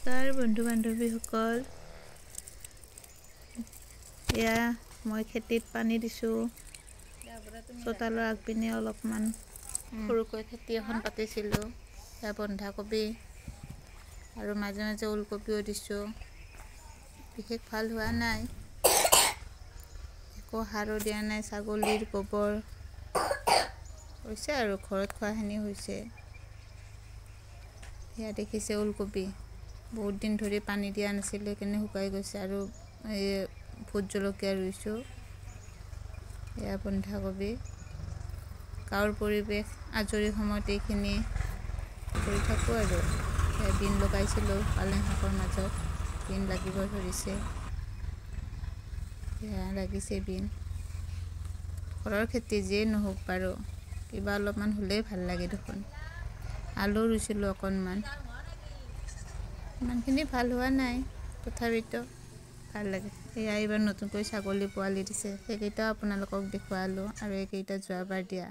নমস্কাৰ বন্ধু বান্ধৱীসকল। এয়া মই খেতিত পানী দিছোঁ। চোতালৰ আগপিনে অলপমান সৰুকৈ খেতি এখন পাতিছিলোঁ। এয়া বন্ধাকবি আৰু মাজে মাজে ওলকবিও দিছোঁ। বিশেষ ভাল হোৱা নাই, একো সাৰো দিয়া নাই। ছাগলীৰ গোবৰ হৈছে আৰু ঘৰত খোৱাখিনি হৈছে। এয়া দেখিছে ওলকবি, বহুত দিন ধৰি পানী দিয়া নাছিলে, সেইকাৰণে শুকাই গৈছে। আৰু এই ভোট জলকীয়া ৰুইছোঁ। এয়া বন্ধাকবি। গাঁৱৰ পৰিৱেশ, আজৰি সময়ত এইখিনি কৰি থাকোঁ আৰু। এয়া বিন লগাইছিলোঁ পালেং শাকৰ মাজত, বিন লাগিব ধৰিছে। এয়া লাগিছে বিন। ঘৰৰ খেতি যিয়ে নহওক বাৰু, কিবা অলপমান হ'লেই ভাল লাগে দেখোন। আলু ৰুইছিলোঁ অকণমান, ইমানখিনি ভাল হোৱা নাই, তথাপিতো ভাল লাগে। এয়া এইবাৰ নতুনকৈ ছাগলী পোৱালি দিছে, সেইকেইটাও আপোনালোকক দেখুৱালোঁ। আৰু এইকেইটা যোৱাবাৰ দিয়া।